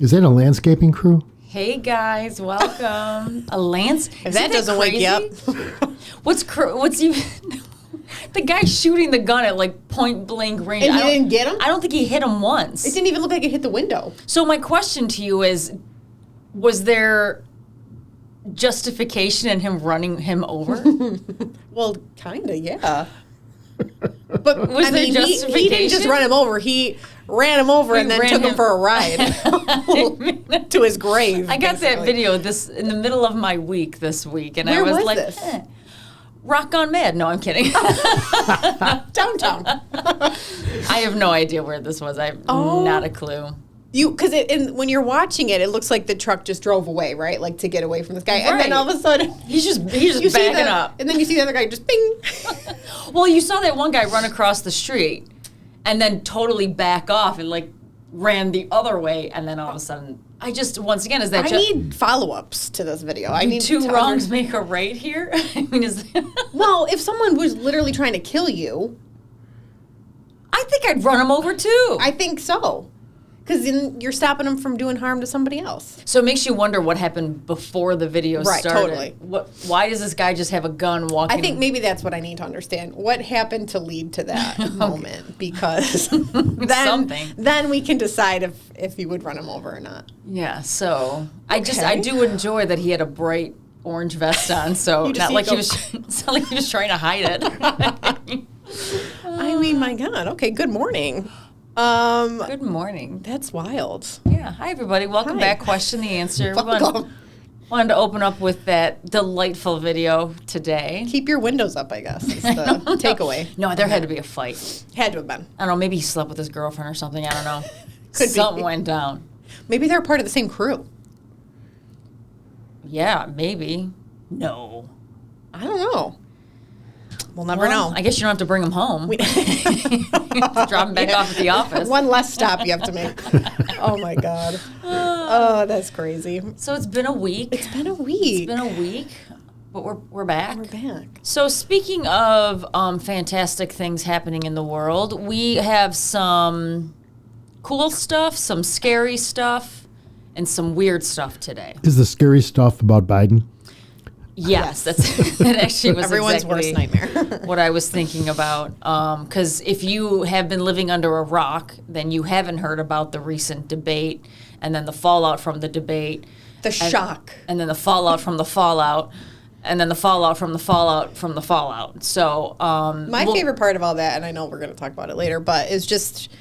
Is that a landscaping crew? Hey guys, welcome. If that doesn't wake you up. What's even the guy shooting the gun at like point blank range? And he didn't get him? I don't think he hit him once. It didn't even look like it hit the window. So my question to you is, was there justification in him running him over? Well, kind of, yeah. But Was there he justification? didn't just run him over. He ran him over and then took him for a ride to his grave. I got that video in the middle of my week this week, and Where I was was like, this? Rock on Mad. No, I'm kidding. Downtown. I have no idea where this was. I have not a clue. Because when you're watching it, it looks like the truck just drove away, right? Like to get away from this guy, and then all of a sudden he's just backing up, and then you see the other guy just bing. Well, you saw that one guy run across the street, and then totally back off and like ran the other way, and then all of a sudden, once again, is that I need follow-ups to this video. I need two wrongs make a right here. I mean, well, if someone was literally trying to kill you, I think I'd run him over too. I think so. Because then you're stopping them from doing harm to somebody else. So it makes you wonder what happened before the video started. Totally. Why does this guy just have a gun walking? I think maybe that's what I need to understand. What happened to lead to that moment? Because then we can decide if you would run him over or not. Yeah, so I do enjoy that he had a bright orange vest on, so it's not like he was trying to hide it. I mean, my God. Okay, good morning. Good morning. That's wild. Yeah. Hi, everybody. Welcome back. Question the Answer. Welcome. Wanted to open up with that delightful video today. Keep your windows up, I guess, is the takeaway. No, there had to be a fight. Had to have been. I don't know. Maybe he slept with his girlfriend or something. I don't know. Something went down. Maybe they're part of the same crew. Yeah, maybe. No. I don't know. We'll never know. I guess you don't have to bring him home. You have to drop him back off at the office. One less stop you have to make. Oh, my God. Oh, that's crazy. So it's been a week. It's been a week. But we're back. We're back. So speaking of fantastic things happening in the world, we have some cool stuff, some scary stuff, and some weird stuff today. Is the scary stuff about Biden? Yes. That actually was everyone's worst nightmare. What I was thinking about. Because if you have been living under a rock, then you haven't heard about the recent debate and then the fallout from the debate. Shock. And then the fallout from the fallout. And then the fallout from the fallout from the fallout. So my favorite part of all that, and I know we're going to talk about it later, but is just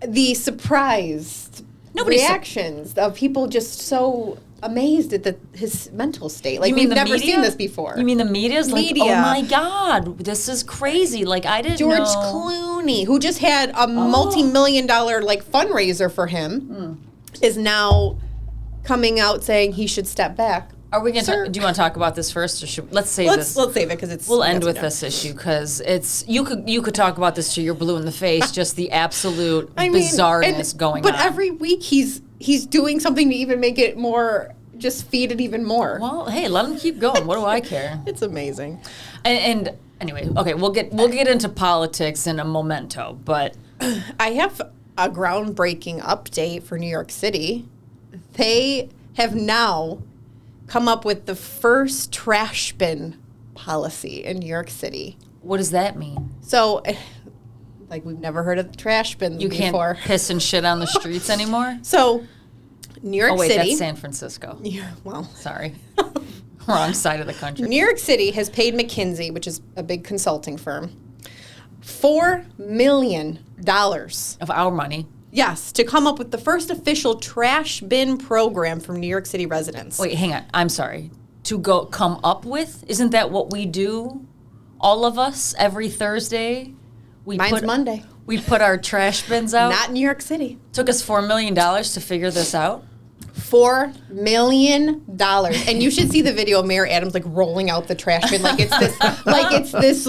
the surprised reactions of people just so amazed at his mental state. Like, we've never seen this before. You mean the media's like, oh my God, this is crazy. Like, I didn't know. George Clooney, who just had a multi-million-dollar fundraiser for him, is now coming out saying he should step back. Are we going to? Do you want to talk about this first, or let's save this? Let's save it because we'll end with this issue because it's you could talk about this till you're blue in the face. Just the absolute bizarreness going on. But every week he's doing something to even make it more, just feed it even more. Well, hey, let him keep going. What do I care? It's amazing. And anyway, okay, we'll get into politics in a momento. But I have a groundbreaking update for New York City. They have now come up with the first trash bin policy in New York City. What does that mean? So, we've never heard of the trash bins before. You can't piss and shit on the streets anymore? So, New York City. That's San Francisco. Yeah, well. Sorry. Wrong side of the country. New York City has paid McKinsey, which is a big consulting firm, $4 million. Of our money. Yes, to come up with the first official trash bin program for New York City residents. Wait, hang on. I'm sorry. To come up with? Isn't that what we do? All of us every Thursday? Mine's Monday. We put our trash bins out? Not New York City. Took us $4 million to figure this out? $4 million. And you should see the video of Mayor Adams rolling out the trash bin like it's this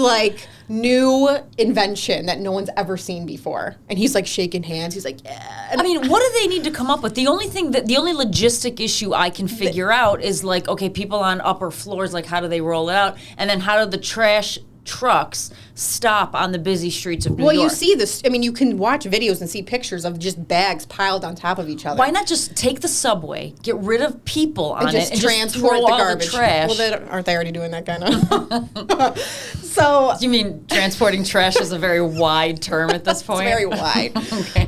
new invention that no one's ever seen before. And he's shaking hands. He's like, yeah. I mean, what do they need to come up with? The only logistic issue I can figure out is okay, people on upper floors, how do they roll it out? And then how do the trash trucks stop on the busy streets of New Well, York. you see this. I mean, you can watch videos and see pictures of just bags piled on top of each other. Why not just take the subway, get rid of people on and just it, and transport just throw the all garbage? the trash? Well, aren't they already doing that kind of? So You mean transporting trash is a very wide term at this point? it's very wide. Okay.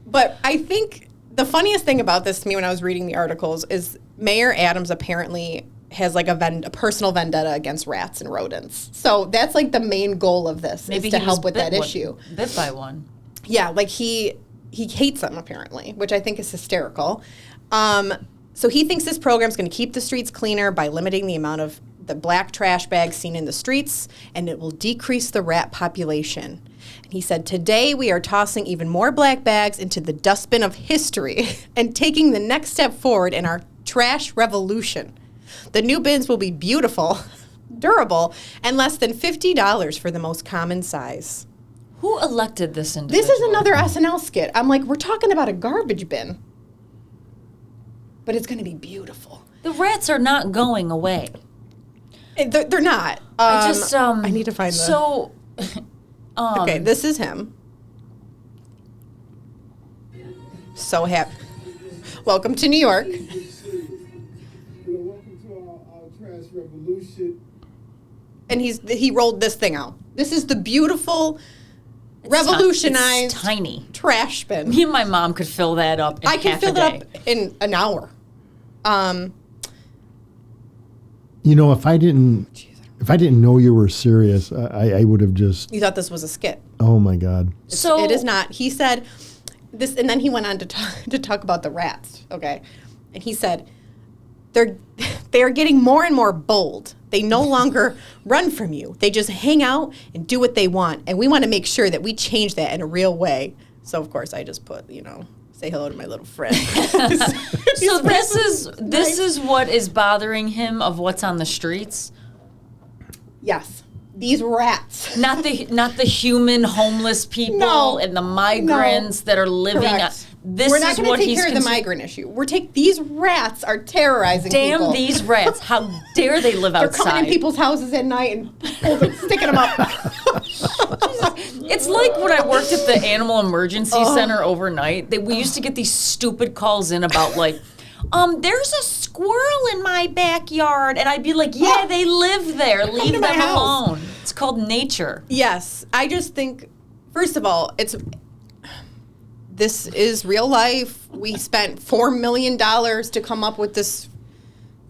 But I think the funniest thing about this to me when I was reading the articles is Mayor Adams apparently has like a personal vendetta against rats and rodents. So that's like the main goal of this, Maybe is to he was help with that bit issue. Bit by one. Yeah, like he hates them apparently, which I think is hysterical. So he thinks this program is going to keep the streets cleaner by limiting the amount of the black trash bags seen in the streets, and it will decrease the rat population. And he said, today we are tossing even more black bags into the dustbin of history and taking the next step forward in our trash revolution. The new bins will be beautiful, durable, and less than $50 for the most common size. Who elected this individual? This is another SNL skit. I'm like, we're talking about a garbage bin, but it's going to be beautiful. The rats are not going away. They're not. I need to find the... So, okay, this is him. So happy. Welcome to New York. Welcome to our trash revolution. And he rolled this thing out. This is the beautiful, revolutionized it's tiny trash bin. Me and my mom could fill that up in I can half fill a day. it up in an hour. You know, if I didn't know you were serious, I would have just. You thought this was a skit. Oh my God. So It is not. He said this, and then he went on to talk about the rats. Okay, and he said they are getting more and more bold. They no longer run from you. They just hang out and do what they want, and we want to make sure that we change that in a real way. So of course, I just put, say hello to my little friend. So this is what is bothering him of what's on the streets. Yes, these rats. Not the human homeless people No. and the migrants that are living. Correct. This We're not is going what to take he's care of the migrant issue. These rats are terrorizing Damn people. these rats! How dare they live They're outside? coming in people's houses at night and sticking them up. It's like when I worked at the animal emergency center overnight. We used to get these stupid calls in about like, there's a squirrel in my backyard, and I'd be like, yeah, they live there. Leave to my them house. alone. It's called nature. Yes, I just think, first of all, this is real life. We spent $4 million to come up with this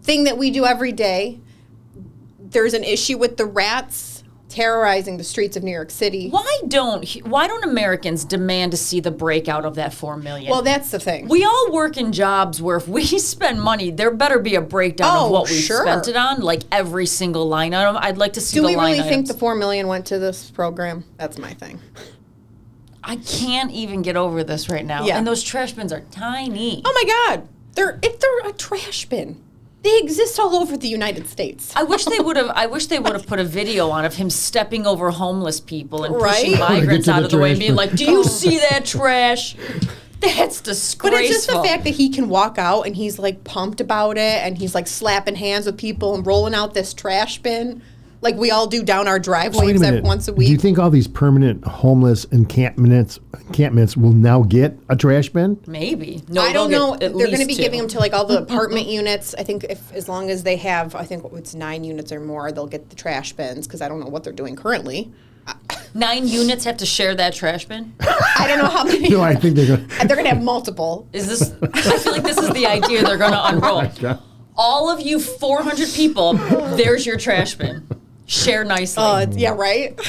thing that we do every day. There's an issue with the rats terrorizing the streets of New York City. Why don't Americans demand to see the breakout of that $4 million? Well, that's the thing. We all work in jobs where if we spend money, there better be a breakdown of what we spent it on, like every single line item. I'd like to see Do the we line really think items. the $4 million went to this program? That's my thing. I can't even get over this right now. Yeah. And those trash bins are tiny. Oh my God, they're a trash bin. They exist all over the United States. I wish they would have put a video on of him stepping over homeless people and pushing Right? migrants to the out of the way and trash being bin. like, "Do you see that trash? That's disgraceful." But it's just the fact that he can walk out and he's like pumped about it, and he's like slapping hands with people and rolling out this trash bin like we all do down our Wait a driveways minute. once a Do you week. think all these permanent homeless encampments will now get a trash bin? Maybe. No, I don't they'll know. get at They're going to least be two. giving them to like all the apartment units. I think as long as they have, I think it's 9 units or more, they'll get the trash bins, because I don't know what they're doing currently. 9 units have to share that trash bin. I don't know how many. No, I think they're going And they're going to have multiple. Is this? I feel like this is the idea they're going to unroll. to. All of you 400 people, there's your trash bin. Share nicely. Yeah, right.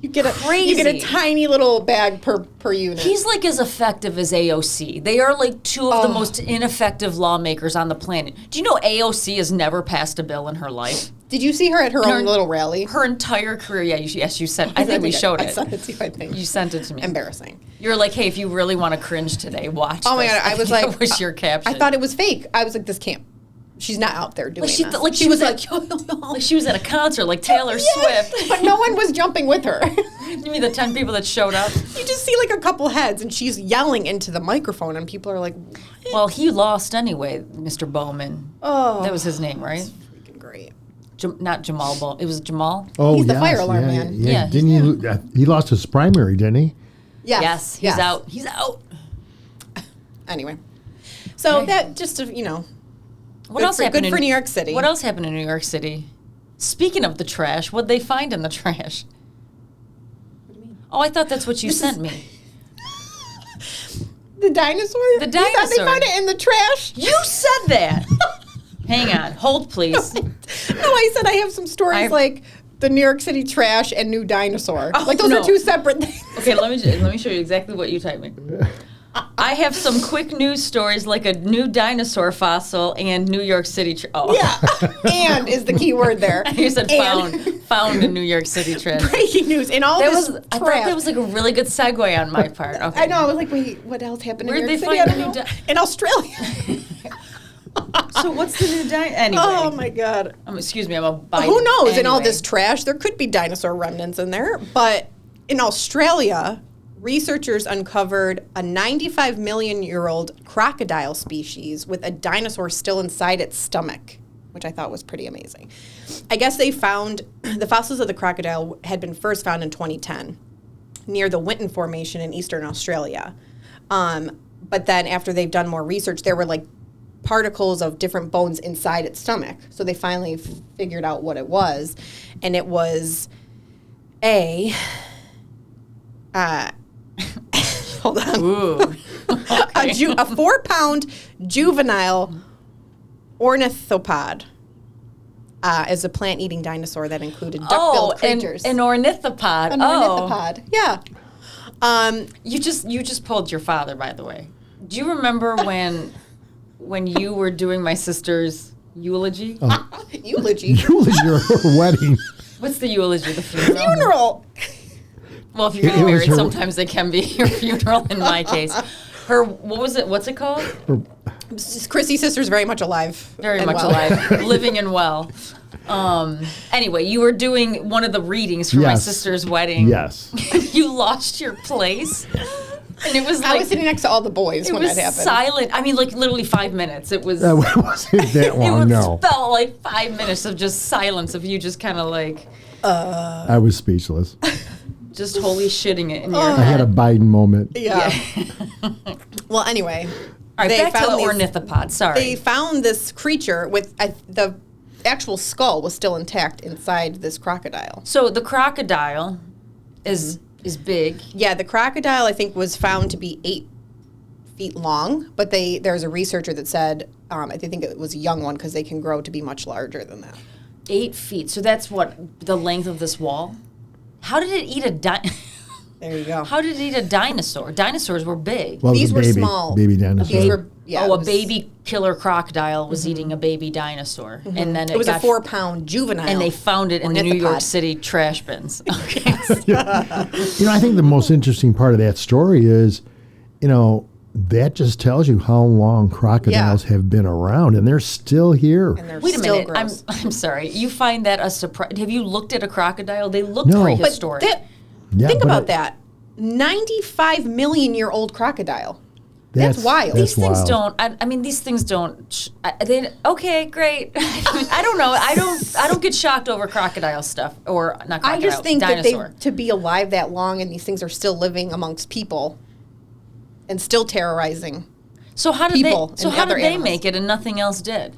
You get a Crazy. tiny little bag per unit. He's like as effective as AOC. They are like two of the most ineffective lawmakers on the planet. Do you know AOC has never passed a bill in her life? Did you see her at her own little rally? Her entire career, yes, you sent. I think we showed I it. sent it to you, I think. You sent it to me. Embarrassing. You're like, hey, if you really want to cringe today, watch. Oh my this. God, I was think like, that was your caption. I thought it was fake. I was like, this can't. She's not out there doing she, this. like she was like, like she was at a concert, like Taylor Swift. But no one was jumping with her. You mean the 10 people that showed up? You just see like a couple heads, and she's yelling into the microphone, and people are like, what? Well, he lost anyway, Mr. Bowman. Oh, That was his name, right? freaking great. not Jamal Bowman. It was Jamal. Oh, He's the yes, fire alarm yeah, man. Yeah, Yeah, didn't he lost his primary, didn't he? Yes, he's out. He's out. Anyway, so Okay. that just to, you know, What good else for, happened good for New York City. What else happened in New York City? Speaking of the trash, what'd they find in the trash? What do you mean? Oh, I thought that's what you sent me. The dinosaur? The You thought they dinosaur. found it in the trash? You said that. Hang on, hold please. No, I said I have some stories like the New York City trash and new dinosaur. Oh, like those no. are two separate things. Okay, let me show you exactly what you typed me. I have some quick news stories like a new dinosaur fossil and New York City. Yeah, and is the key word there. You said And. found in New York City trash. Breaking news in all That this was. I trash. thought that was like a really good segue on my part. Okay. I know. I was like, wait, what else happened Where'd in New they York City? find I don't the new know. In Australia. So what's the new dinosaur? Anyway. Oh my God. Excuse me. I'm a Biden. Who knows? In all Anyway. this trash, there could be dinosaur remnants in there. But in Australia, researchers uncovered a 95 million year old crocodile species with a dinosaur still inside its stomach, which I thought was pretty amazing. I guess they found the fossils of the crocodile had been first found in 2010 near the Winton Formation in eastern Australia. But then after they've done more research, there were like particles of different bones inside its stomach. So they finally figured out what it was. And it was hold on. Ooh. A 4-pound juvenile ornithopod is a plant-eating dinosaur that included duck-billed creatures. an ornithopod. An ornithopod, yeah. You just pulled your father, by the way. Do you remember when you were doing my sister's eulogy? Eulogy. Eulogy or her wedding. What's the eulogy? The funeral. Funeral. Well, if you're It getting was married, her- sometimes it can be your funeral. In my case, her what was it? What's it called? Chrissy's sister's very much alive. Very and much well. alive, living and well. Anyway, you were doing one of the readings for my Yes. sister's wedding. Yes. You lost your place, and it was like I was sitting next to all the boys it when was that happened. silent. I mean, like literally 5 minutes. It was. That wasn't that It long, no. felt like 5 minutes of just silence of you just kind of like I was speechless. just holy shitting it in your I head. had a Biden moment. Yeah. Well, anyway. All right, they back to found the these- ornithopod. Sorry. They found this creature with the actual skull was still intact inside this crocodile. So the crocodile is big. Yeah, the crocodile I think was found to be 8 feet long, but there's a researcher that said I think it was a young one because they can grow to be much larger than that. 8 feet. So that's what the length of this wall. How did it eat There you go. How did it eat a dinosaur? Dinosaurs were big. Well, it was These a were baby, small. Baby dinosaur. These were yeah. a it was- baby killer crocodile was eating a baby dinosaur, and then It was a got 4-pound juvenile. and they found it in the New York ornithopod. City trash bins. Okay. I think the most interesting part of that story is, that just tells you how long crocodiles have been around, and they're still here. And they're Wait a still minute. gross. I'm sorry. You find that a surprise? Have you looked at a crocodile? They look No. But prehistoric. Yeah, think but about it- that. 95 million year old crocodile. That's wild. These things wild. don't. I mean, these things don't. Okay, great. I don't know. I don't get shocked over crocodile stuff or not. I Crocodile, just think dinosaur. that to be alive that long and these things are still living amongst people and still terrorizing. So how did people they? So and how other did they animals. make it and nothing else did?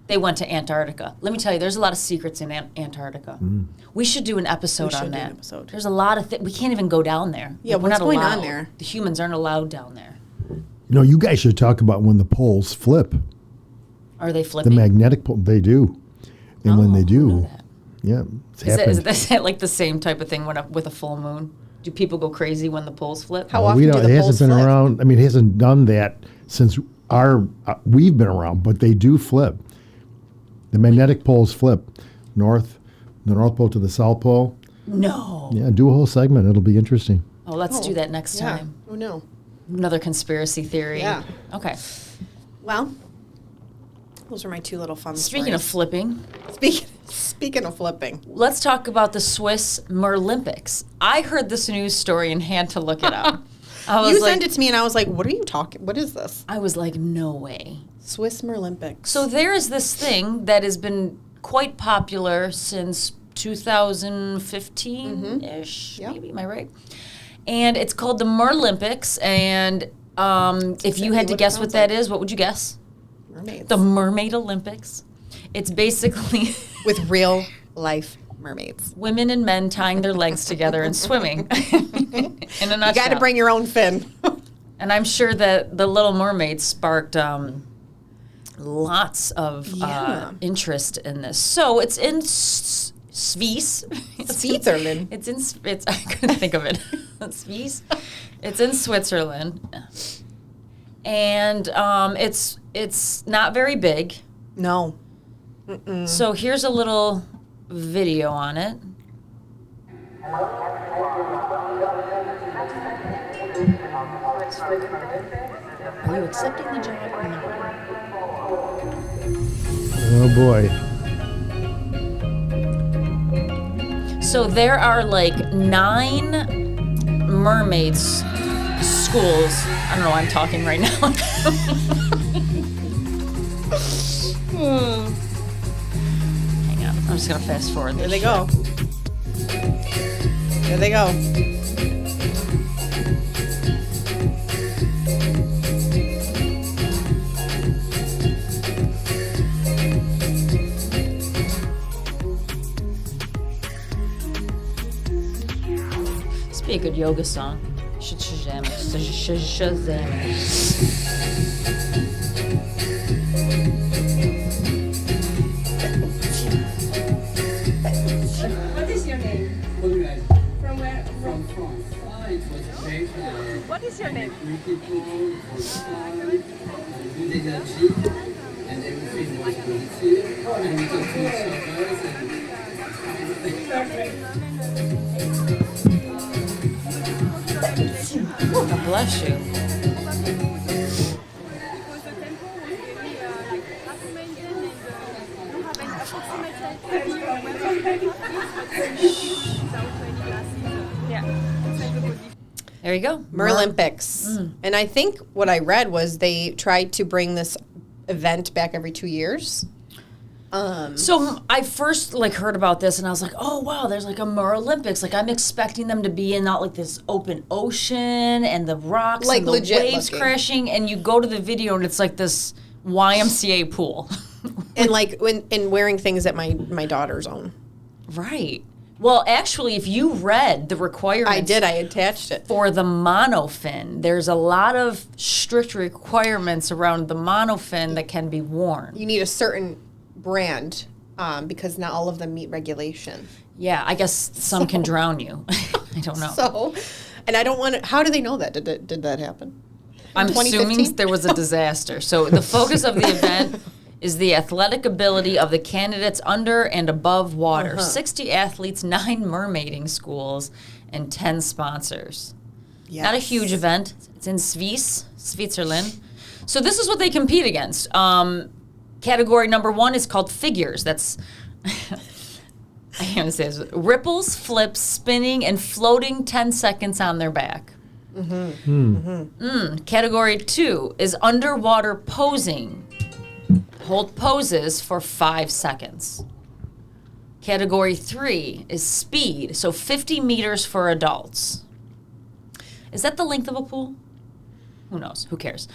They went to Antarctica. Let me tell you, there's a lot of secrets in Antarctica. We should do an episode should on do that. an episode. There's a lot of things. We can't even go down there. Yeah, We're what's not going on allowed. there? The humans aren't allowed down there. You guys should talk about when the poles flip. Are they The flipping? magnetic pole, they do. And when Oh, they I didn't know do, that. yeah, it's Is happened. that like the same type of thing with a full moon? Do people go crazy when the poles flip? How Well, often do it the hasn't poles been flip? around. I mean, it hasn't done that since we've been around, but they do flip. The magnetic poles flip, the North Pole to the South Pole. No. Yeah, do a whole segment. It'll be interesting. Oh, let's do that next Yeah. time. Oh no. Another conspiracy theory. Yeah. Okay. Well, those are my two little fun Speaking of stories. flipping, Speaking of flipping. let's talk about the Swiss Merlympics. I heard this news story and had to look it up. I was You like, sent it to me and I was like, what are you talking? What is this? I was like, no way. Swiss Merlympics. So there is this thing that has been quite popular since 2015-ish, maybe, am I right? And it's called the Merlympics, and if you had to what it guess what sounds that like. is, what would you guess? Mermaids. The Mermaid Olympics. It's basically With real life mermaids. women and men tying their legs together and swimming. In a nutshell. You got to bring your own fin. And I'm sure that the Little Mermaid sparked lots of interest in this. So it's in Swiss. Switzerland. It's I couldn't think of it. Swiss. It's in Switzerland, and it's not very big. No. So here's a little video on it. Are you accepting the job or not? Oh boy. So there are like 9 mermaids schools. I don't know why I'm talking right now. Hang on. I'm just going to fast forward this. Here they go. Here they go. This would be a good yoga song. Should Shazam it. Shazam it. What is your name? Organized From where? from France. It was great. What is your name? Three people, was fun, good energy, and everything was positive. And we talked to each other God bless you. There you go. Merlympics. And I think what I read was they tried to bring this event back every 2 years. So I first heard about this and I was like, oh wow, there's like a Merlympics. Like I'm expecting them to be in not like this open ocean and the rocks Like and the legit waves looking. crashing, and you go to the video and it's like this YMCA pool. And and wearing things that my daughters own. Right. Well, actually, if you read the requirements I did. I attached it. for the monofin, there's a lot of strict requirements around the monofin that can be worn. You need a certain brand because not all of them meet regulation. Yeah, I guess some can drown you. I don't know. So, and I don't want to. How do they know that? Did that happen? I'm assuming 2015? there was a disaster. So the focus of the event is the athletic ability of the candidates under and above water. 60 athletes, 9 mermaiding schools, and 10 sponsors. Yes. Not a huge event. It's in Switzerland. So this is what they compete against. Category number 1 is called figures. That's, I can't say this. Ripples, flips, spinning, and floating 10 seconds on their back. Category 2 is underwater posing. Hold poses for 5 seconds. Category 3 is speed, so 50 meters for adults. Is that the length of a pool? Who knows? Who cares?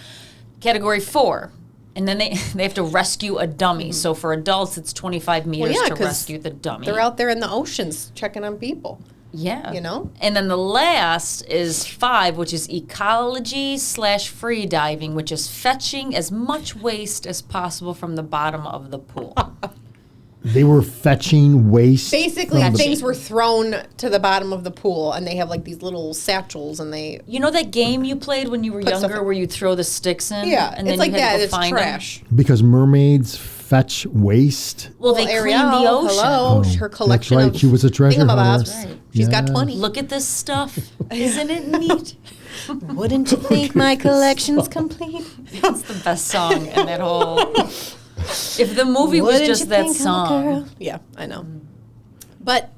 Category 4, and then they have to rescue a dummy. So for adults, it's 25 meters yeah, to 'cause rescue the dummy. They're out there in the oceans checking on people. Yeah. You know? And then the last is 5, which is ecology/free diving, which is fetching as much waste as possible from the bottom of the pool. They were fetching waste. Basically, from the- things were thrown to the bottom of the pool, and they have like these little satchels, and they You know that game you played when you were Put stuff younger in. where you throw the sticks in? yeah, And it's then like you had that. to go It's find 'em? trash. Because mermaids fetch waste. Well, they Well, clean the Ariel, ocean. Hello, Oh, her collection that's right. of She was a treasure thingamabobs. hunter. Right. She's got Yeah. 20. Look at this stuff. Isn't it neat? Wouldn't you think my collection's complete? It's the best song in that whole... If the movie was Wouldn't just you that think I'm a song. girl? Yeah, I know. But,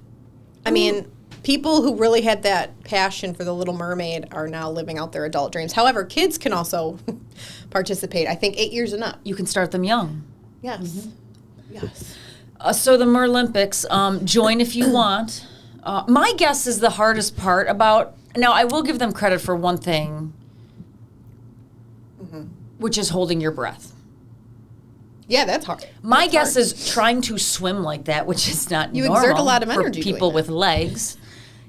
I mean, people who really had that passion for The Little Mermaid are now living out their adult dreams. However, kids can also participate. I think 8 years and up. You can start them young. Yes. Yes. So the Merlympics, join if you want. My guess is the hardest part about. Now, I will give them credit for one thing, which is holding your breath. Yeah, that's hard. My guess is trying to swim like that, which is not You normal exert a lot of energy for doing people that. with legs.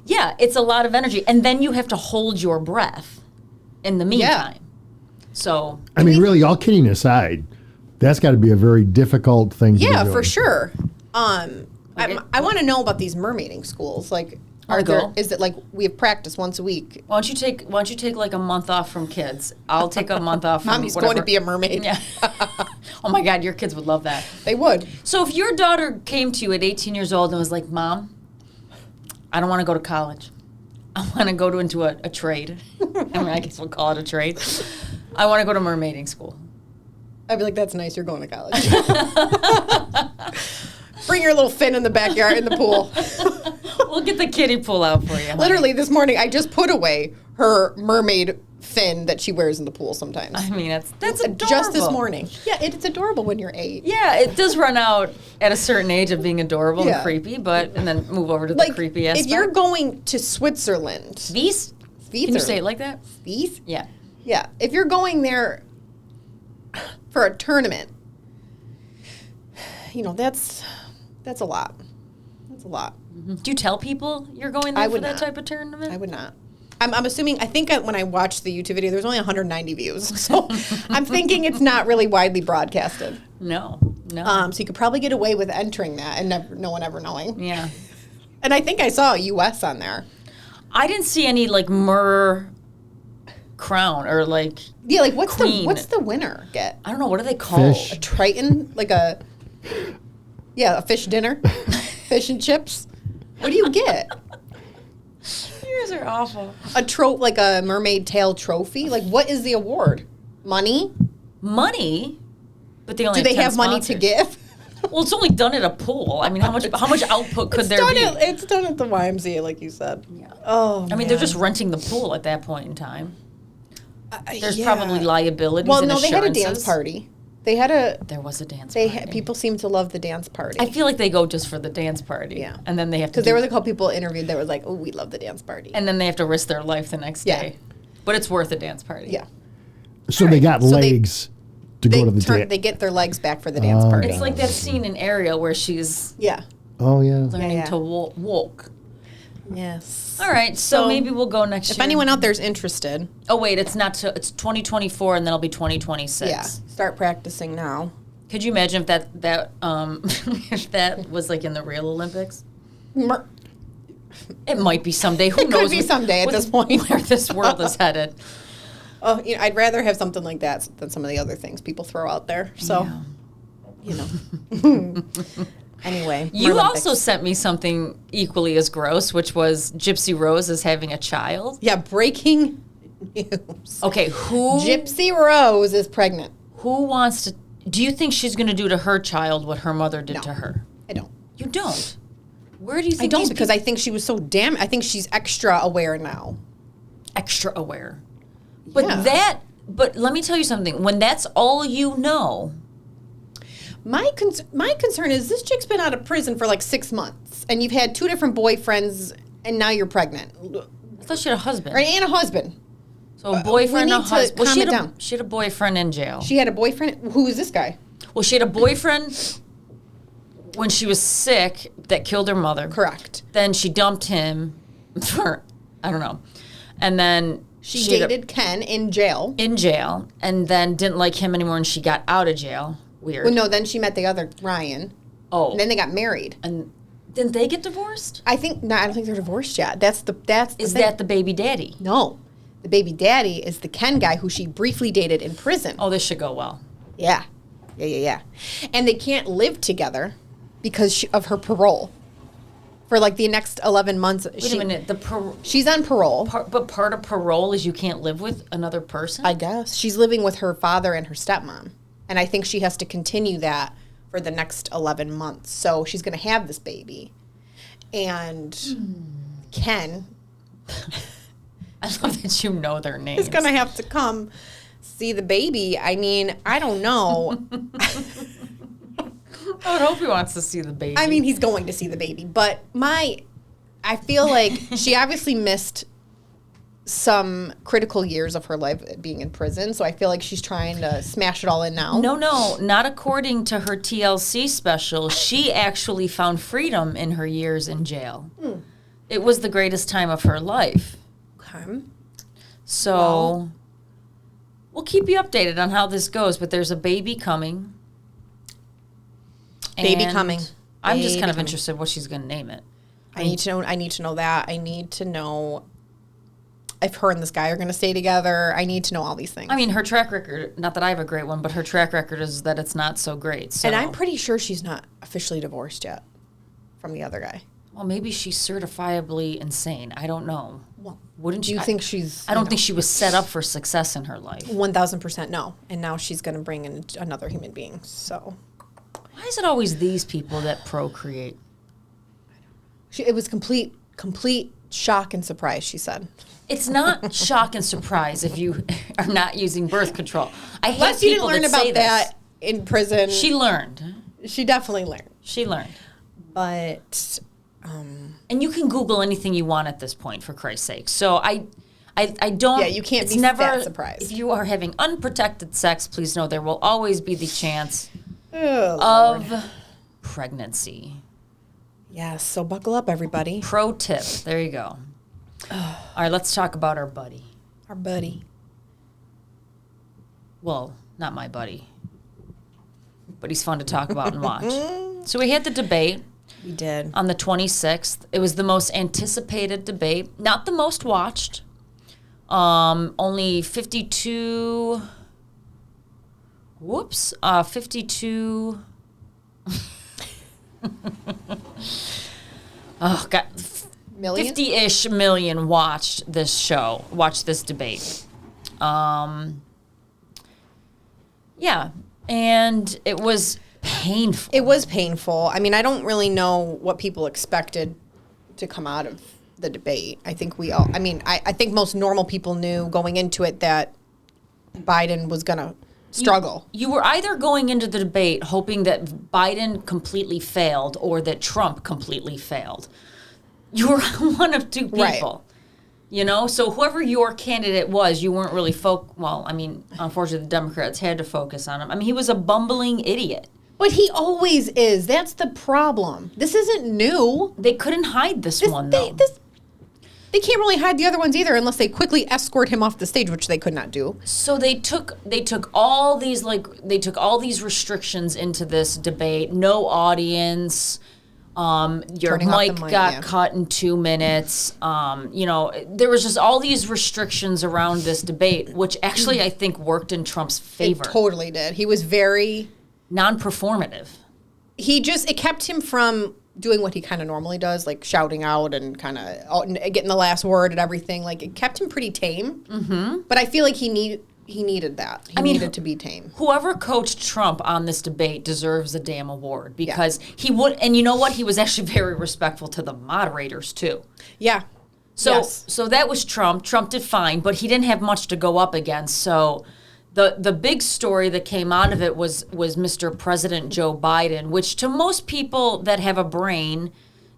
Yeah, it's a lot of energy, and then you have to hold your breath in the meantime. So I mean, really, all kidding aside, that's got to be a very difficult thing to Yeah, do. for sure. I Okay. want to know about these mermaiding schools. Like, Wanna go? is it like we have practice once a week? why don't you take like a month off from kids? I'll take a month off from Mommy's whatever. going to be a mermaid. Yeah. Oh my God, your kids would love that. They would. So if your daughter came to you at 18 years old and was like, Mom, I don't want to go to college. I want to go into a trade. I mean, I guess we'll call it a trade. I want to go to mermaiding school. I'd be like, that's nice. You're going to college. Bring your little fin in the backyard in the pool. We'll get the kiddie pool out for you. honey. Literally, this morning, I just put away her mermaid fin that she wears in the pool sometimes. I mean, that's adorable. Just this morning. Yeah, it's adorable when you're 8. Yeah, it does run out at a certain age of being adorable Yeah. and creepy, and then move over to the Like, creepy if aspect. you're going to Switzerland, Swiss? Can you say it like that? Swiss? Yeah. Yeah, if you're going there for a tournament, that's a lot. That's a lot. Do you tell people you're going there I for would that not. type of tournament? I would not. I'm assuming. I think when I watched the YouTube video, there's only 190 views, so I'm thinking it's not really widely broadcasted. No. So you could probably get away with entering that and no one ever knowing. Yeah. And I think I saw a U.S. on there. I didn't see any like crown or like Yeah, like what's Queen. the winner get? I don't know, what do they call Fish. A Triton, like a fish dinner, fish and chips. What do you get? You guys are awful. Like a mermaid tail trophy. Like what is the award? Money? Money, but they only Do they 10 have money to sponsors. give? Well, it's only done at a pool. I mean, how much output could there be? It's done at the YMCA, like you said. Yeah. Oh, I mean, they're just renting the pool at that point in time. There's yeah. probably liabilities. Well, and no, they had a dance assurances. party. They had a. There was a dance They party. people seem to love the dance party. I feel like they go just for the dance party. Yeah. And then they have to. Because there were a couple people interviewed that were like, "Oh, we love the dance party." And then they have to risk their life the next Yeah. day. But it's worth a dance party. yeah, So they got So they- legs to go to the dance. they get their legs back for the dance party. It's like that scene in Ariel where she's Yeah. Oh, yeah. learning Yeah. to walk. Yes. All right, so So, maybe we'll go next year. If anyone out there's interested, Oh wait, it's not. It's 2024, and then it'll be 2026. yeah, start practicing now. Could you imagine if that if that was like in the real Olympics? It might be someday. Who It knows? could be someday at this point. where this world is headed. Oh, I'd rather have something like that than some of the other things people throw out there. So, Anyway, You Merlympics. also sent me something equally as gross, which was Gypsy Rose is having a child. Yeah, breaking news. Okay, who Gypsy Rose is pregnant. who wants to? Do you think she's going to do to her child what her mother did No. to her? I don't. You don't. Where do you I think don't these because people I think she was so I think she's extra aware now. extra aware? But Yeah. but let me tell you something. When that's all you know, My concern is this chick's been out of prison for like 6 months, and you've had 2 different boyfriends, and now you're pregnant, I thought she had a husband. right? And a husband. So a boyfriend, we a need to husband. calm it down. She had a boyfriend in jail. She had a boyfriend. Who is this guy? Well, she had a boyfriend when she was sick that killed her mother. Correct. Then she dumped him for, I don't know. And then She had a- dated Ken in jail. in jail and then didn't like him anymore and she got out of jail. Weird. Well, no, then she met the other Ryan, Oh. and then they got married. And didn't they get divorced? I don't think they're divorced yet. That's the Is thing. that the baby daddy? No, the baby daddy is the Ken guy who she briefly dated in prison. Oh, this should go well. Yeah. And they can't live together because of her parole for like the next 11 months. Wait a minute. She's on parole. But part of parole is you can't live with another person? I guess. She's living with her father and her stepmom. And I think she has to continue that for the next 11 months. So she's going to have this baby. And Ken I love that you know their names. is going to have to come see the baby. I mean, I don't know. I would hope he wants to see the baby. I mean, he's going to see the baby, but I feel like she obviously missed some critical years of her life being in prison, so I feel like she's trying to smash it all in now. No, not according to her TLC special. She actually found freedom in her years in jail. It was the greatest time of her life. Okay. So we'll keep you updated on how this goes, but there's a baby coming. Baby And coming. I'm just Baby kind of coming. interested what she's going to name it. I need to know that. I need to know if her and this guy are going to stay together. I need to know all these things. I mean, her track record, not that I have a great one, but her track record is that it's not so great. So. and I'm pretty sure she's not officially divorced yet from the other guy. Well, maybe she's certifiably insane. I don't know. Well, Wouldn't do you think she's... I don't think she was set up for success in her life. 1,000% no. And now she's going to bring in another human being, so... Why is it always these people that procreate? It was complete shock and surprise, she said. It's not shock and surprise if you are not using birth control. I hate Unless you didn't people learn that say about this. that in prison. She learned. She definitely learned. She learned. But... And you can Google anything you want at this point, for Christ's sake. So I don't. Yeah, you can't it's be never, that surprised. If you are having unprotected sex, please know there will always be the chance Oh, of pregnancy. yes, so buckle up, everybody. Pro tip. There you go. All right, let's talk about our buddy. Our buddy. Well, not my buddy, but he's fun to talk about and watch. So we had the debate We did. on the 26th. It was the most anticipated debate, not the most watched. Only 52. 52. Oh, God. Million? 50-ish million watched this debate. Yeah, and it was painful. It was painful. I mean, I don't really know what people expected to come out of the debate. I think I think most normal people knew going into it that Biden was going to struggle. You were either going into the debate hoping that Biden completely failed or that Trump completely failed. You were one of two people. Right. You know, so whoever your candidate was, you weren't really unfortunately, the Democrats had to focus on him. I mean, he was a bumbling idiot. But he always is. That's the problem. This isn't new. They couldn't hide this one, though. They can't really hide the other ones either unless they quickly escort him off the stage, which they could not do. So they took all these restrictions into this debate. No audience. Your Turning off the mic mic, got yeah. cut in 2 minutes. There was just all these restrictions around this debate, which actually I think worked in Trump's favor. It totally did. He was very... Non-performative. It kept him from doing what he kind of normally does, like shouting out and kind of getting the last word and everything. Like, it kept him pretty tame. Mm-hmm. But I feel like he needed that. He needed to be tame. Whoever coached Trump on this debate deserves a damn award because he would. And you know what? He was actually very respectful to the moderators too. Yeah. So that was Trump. Trump did fine, but he didn't have much to go up against. So the big story that came out of it was Mr. President Joe Biden, which to most people that have a brain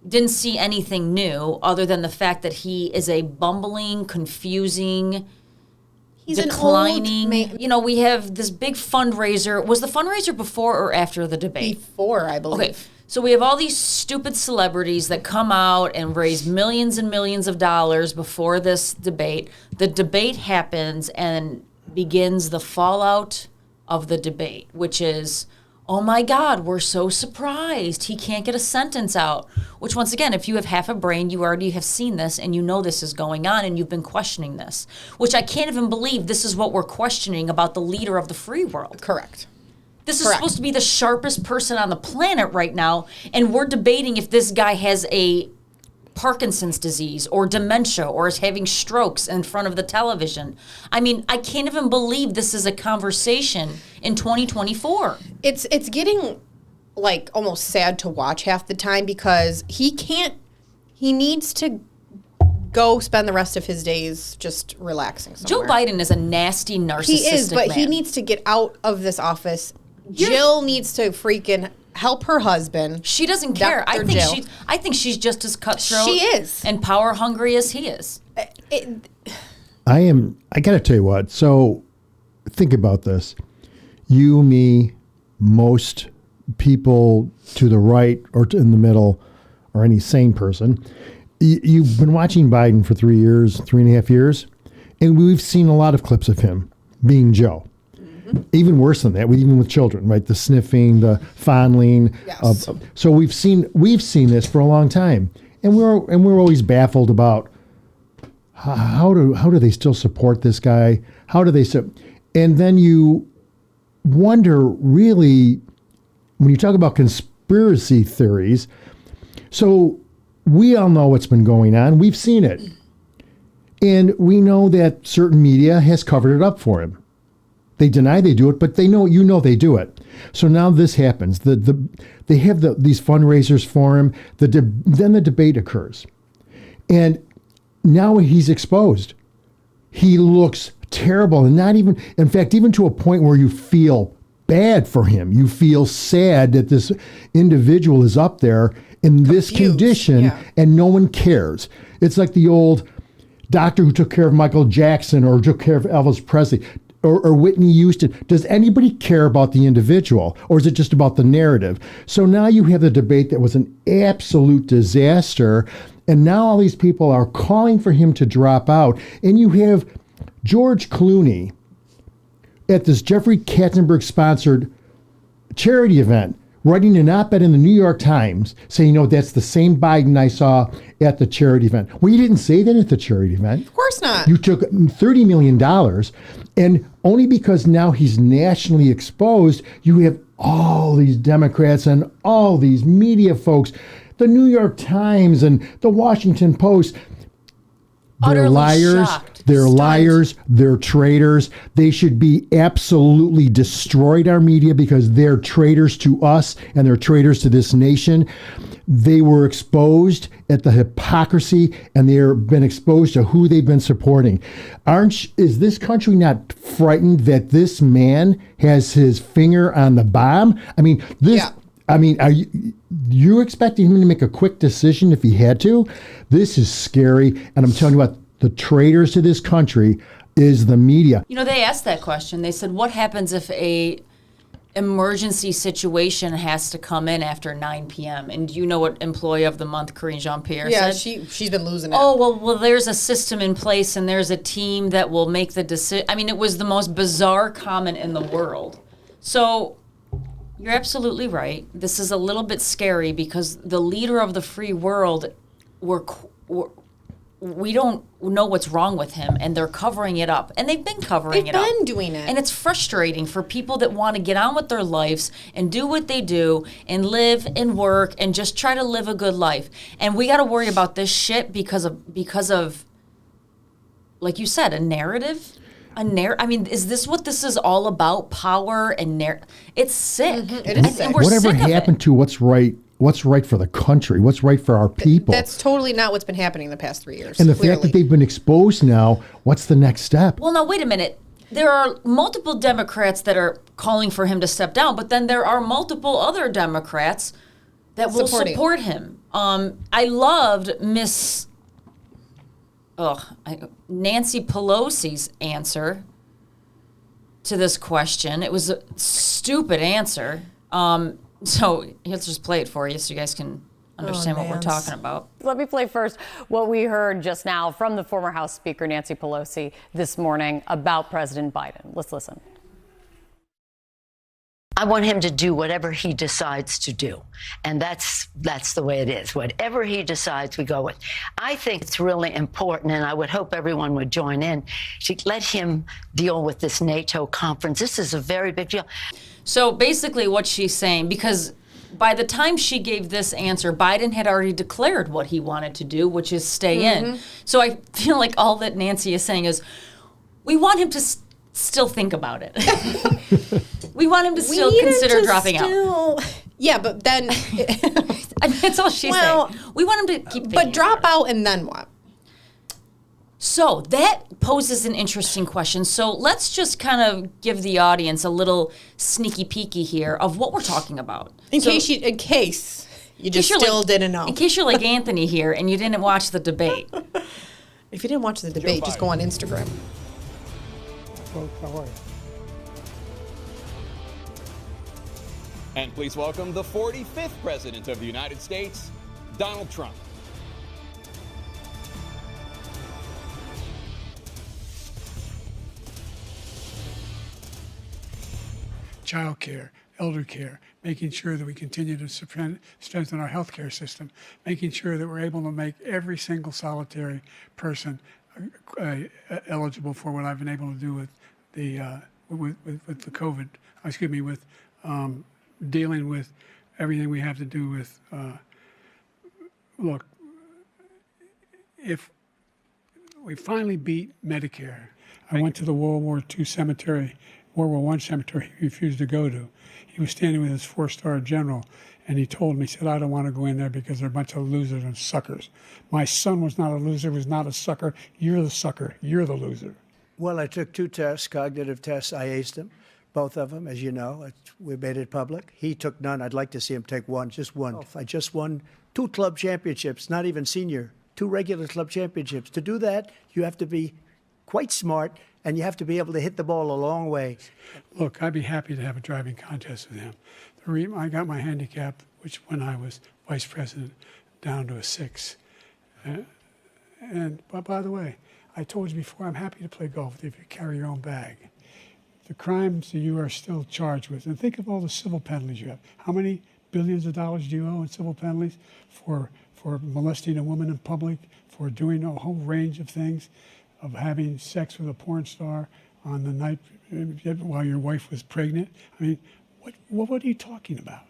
didn't see anything new other than the fact that he is a bumbling, confusing, He's declining. an old man. You know, we have this big fundraiser. Was the fundraiser before or after the debate? Before, I believe. Okay, so we have all these stupid celebrities that come out and raise millions and millions of dollars before this debate. The debate happens and begins the fallout of the debate, which is, oh my God, we're so surprised he can't get a sentence out. Which, once again, if you have half a brain, you already have seen this and you know this is going on and you've been questioning this. Which I can't even believe this is what we're questioning about the leader of the free world. Correct. This is Correct. supposed to be the sharpest person on the planet right now, and we're debating if this guy has a Parkinson's disease or dementia or is having strokes in front of the television. I mean, I can't even believe this is a conversation in 2024. It's getting like almost sad to watch half the time because he needs to go spend the rest of his days just relaxing somewhere. Joe Biden is a nasty, narcissistic He is, but man. he needs to get out of this office. Jill needs to freaking help her husband. She doesn't care. Dr. Jill. I think she's just as cutthroat. She is. And power hungry as he is. I got to tell you what. So think about this. You, me, most people to the right or in the middle, or any sane person, you've been watching Biden for 3 years, 3.5 years, and we've seen a lot of clips of him being Joe. Even worse than that, even with children, right? The sniffing, the fondling. Yes. So we've seen this for a long time, and we're always baffled about how do they still support this guy? How do they and then you wonder, really, when you talk about conspiracy theories. So we all know what's been going on. We've seen it, and we know that certain media has covered it up for him. They deny they do it, but they know they do it. So now this happens. They have these fundraisers for him. Then the debate occurs, and now he's exposed. He looks terrible, and in fact, even to a point where you feel bad for him. You feel sad that this individual is up there in this condition, and no one cares. It's like the old doctor who took care of Michael Jackson or took care of Elvis Presley. Or Whitney Houston. Does anybody care about the individual, or is it just about the narrative? So now you have the debate that was an absolute disaster, and now all these people are calling for him to drop out, and you have George Clooney at this Jeffrey Katzenberg-sponsored charity event writing an op-ed in the New York Times saying, that's the same Biden I saw at the charity event. Well, you didn't say that at the charity event. Of course not. You took $30 million, and only because now he's nationally exposed, you have all these Democrats and all these media folks, the New York Times and the Washington Post. They're Utterly liars. shocked. They're Stunned. liars. They're traitors. They should be absolutely destroyed, our media, because they're traitors to us and they're traitors to this nation. They were exposed at the hypocrisy, and they've been exposed to who they've been supporting. Is this country not frightened that this man has his finger on the bomb? I mean, are you expecting him to make a quick decision if he had to? This is scary, and I'm telling you what, the traitors to this country is the media. They asked that question. They said, what happens if a emergency situation has to come in after 9 p.m.? And do you know what Employee of the Month Karine Jean-Pierre said? She's been losing it. Oh, well, there's a system in place, and there's a team that will make the decision. I mean, it was the most bizarre comment in the world. So you're absolutely right. This is a little bit scary because the leader of the free world, we don't know what's wrong with him, and they're covering it up. And they've been covering it up. They've been doing it. And it's frustrating for people that want to get on with their lives and do what they do and live and work and just try to live a good life. And we got to worry about this shit because of, like you said, a narrative. I mean, is this what this is all about? Power and It's sick. Mm-hmm. It is sick. And we're Whatever sick of happened it. to what's right for the country, what's right for our people. That's totally not what's been happening the past 3 years. And the clearly. fact that they've been exposed now, what's the next step? Well, now, wait a minute. There are multiple Democrats that are calling for him to step down, but then there are multiple other Democrats that will support him. I loved Nancy Pelosi's answer to this question. It was a stupid answer. So let's just play it for you so you guys can understand what we're talking about. Let me play first what we heard just now from the former House Speaker Nancy Pelosi this morning about President Biden. Let's listen. I want him to do whatever he decides to do. And that's the way it is. Whatever he decides, we go with. I think it's really important, and I would hope everyone would join in, to let him deal with this NATO conference. This is a very big deal. So basically what she's saying, because by the time she gave this answer, Biden had already declared what he wanted to do, which is stay in. So I feel like all that Nancy is saying is, we want him to still think about it. We want him to still consider dropping out. Yeah, but then That's all she's saying. We want him to keep thinking. But drop out and then what? So that poses an interesting question. So let's just kind of give the audience a little sneaky peeky here of what we're talking about. In case you just still didn't know. In case you're like Anthony here and you didn't watch the debate. If you didn't watch the debate, just go on Instagram. Folks, how are you? And please welcome the 45th President of the United States, Donald Trump. Child care, elder care, making sure that we continue to strengthen our healthcare system, making sure that we're able to make every single solitary person eligible for what I've been able to do with the with the COVID. With dealing with everything we have to do with. Look, if we finally beat Medicare, I went to the World War I cemetery he refused to go to. He was standing with his 4-star general, and he told me, he said, I don't want to go in there because they're a bunch of losers and suckers. My son was not a loser, was not a sucker. You're the sucker. You're the loser. Well, I took 2 tests, cognitive tests. I aced them, both of them, as you know. We made it public. He took none. I'd like to see him take one, just one. Oh. I just won 2 club championships, not even senior, 2 regular club championships. To do that, you have to be quite smart, and you have to be able to hit the ball a long way. Look, I'd be happy to have a driving contest with him. I got my handicap, which when I was vice president, down to a 6. But by the way, I told you before, I'm happy to play golf if you carry your own bag. The crimes that you are still charged with, and think of all the civil penalties you have. How many billions of dollars do you owe in civil penalties for molesting a woman in public, for doing a whole range of things, of having sex with a porn star on the night while your wife was pregnant? I mean, what are you talking about?